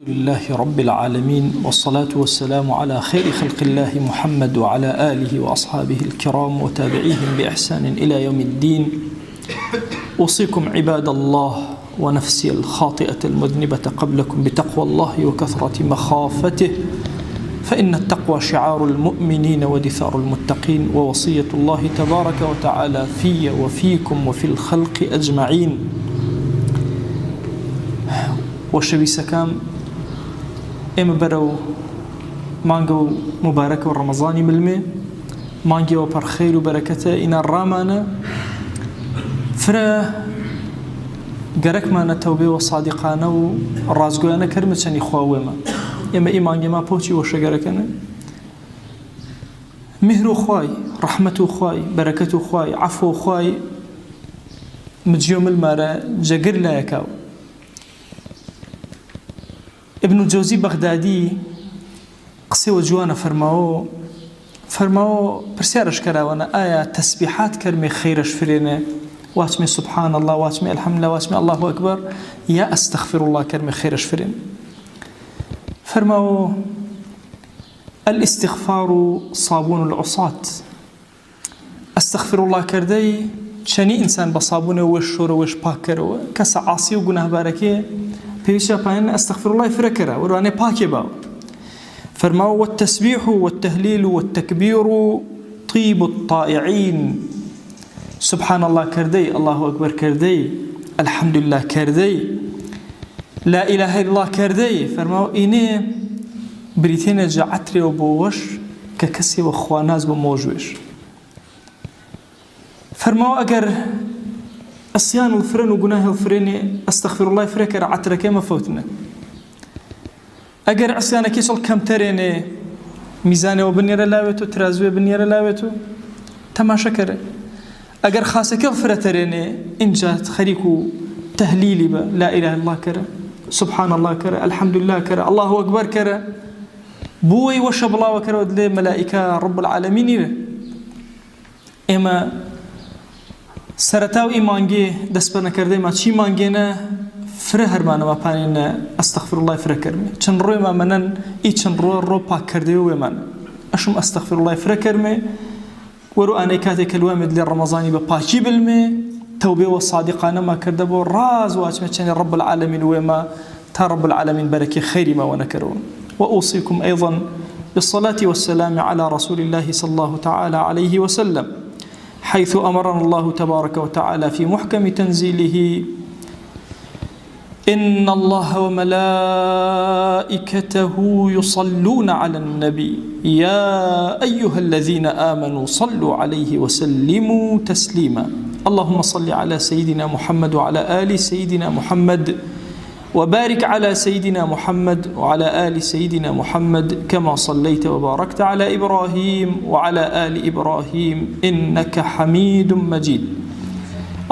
الحمد لله رب العالمين، والصلاة والسلام على خير خلق الله محمد وعلى آله وأصحابه الكرام وتابعيهم بإحسان إلى يوم الدين. أوصيكم عباد الله ونفسي الخاطئة المذنبة قبلكم بتقوى الله وكثرة مخافته، فإن التقوى شعار المؤمنين ودثار المتقين، ووصية الله تبارك وتعالى في وفيكم وفي الخلق أجمعين. وشبيسكام ئێمە بەرەو مانگە و مبارەکە و ڕەمەزانی ملمێ، مانگەوە پەرخەیر و بەرەکەتە ئینا ڕامانە فرە گەرەکمانە تەوبێ و سادقانە و ڕازگۆیانە کەرمە چەنی خواوێمە. ئێمە ئی مانگێما پۆچی وەشەگەرەکەنە مهر و خوای، ڕەحمەت و خوای، بەرەکەت و خوای، عەفو و خوای مجیۆ ملمارە جەگر لایەکاو. ابن الجوزي بغدادي قصي وجوانا فرماو برسيارش كراوانا آية تسبيحات كرمي خيرش فرينه، واتمي سبحان الله، واتمي الحمد لله، واتمي الله أكبر، يا أستغفر الله كرمي خيرش فرين. فرماو الاستغفار صابون العصاة. استغفر الله كردي شني إنسان بصابونه وشور وش باكر كسا عاصي وقناه باركي بيشا باين استغفر الله فركرة وراني باكي باو. فرماو والتسبيح والتهليل والتكبير طيب الطائعين. سبحان الله كردي، الله أكبر كردي، الحمد لله كردي، لا إله إلا الله كردي. فرماو إني بريتين جعتري وبوش ككسي وخواناز بموجوش. فرماو أجر الصيان الفرن وجناه الفرن استغفر الله فركر عترك ما فوتنا. أجر عصيانك كيسل كم تريني ميزانه وبنير لاوتو ترازوه بنير لاوتو تماشى كره. أجر خاصك الفرن تريني إن جات خريكو تهليلي لا إله إلا الله كره، سبحان الله كره، الحمد لله كره، الله أكبر كره، بوي وشب الله وكره ودلي ملائكة رب العالمين. إما سرتاو إيمانجي دسبنا كردي ما شيء مانجينا فره هرمانا ما بانينا استغفر الله فره كرمي چن روي ما منن اي چن رو باك كردي ويمان اشم استغفر الله فره كرمي ورو اني كاتي كلوامد للرمضاني بباكي بالمي توبه وصادقانه ما كردبو راز واتم چن رب العالمين وما تا رب العالمين بركي خير ما ونكرون. واوصيكم ايضا بالصلاه والسلام على رسول الله صلى الله تعالى عليه وسلم، حيث أمرنا الله تبارك وتعالى في محكم تنزيله: إن الله وملائكته يصلون على النبي يا أيها الذين آمنوا صلوا عليه وسلموا تسليما. اللهم صل على سيدنا محمد وعلى آل سيدنا محمد، وبارك على سيدنا محمد وعلى آل سيدنا محمد كما صليت وباركت على إبراهيم وعلى آل إبراهيم إنك حميد مجيد.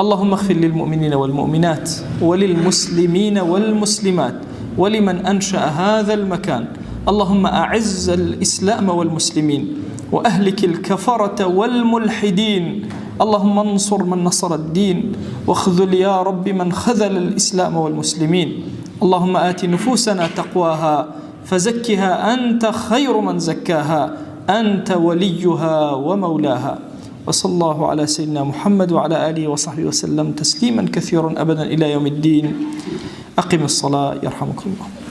اللهم اغفر للمؤمنين والمؤمنات وللمسلمين والمسلمات ولمن أنشأ هذا المكان. اللهم أعز الإسلام والمسلمين وأهلك الكفرة والملحدين. اللهم انصر من نصر الدين واخذل يا رب من خذل الإسلام والمسلمين. اللهم آت نفوسنا تقواها فزكها أنت خير من زكاها، أنت وليها ومولاها. وصلى الله على سيدنا محمد وعلى آله وصحبه وسلم تسليما كثيرا أبدا إلى يوم الدين. أقم الصلاة يرحمكم الله.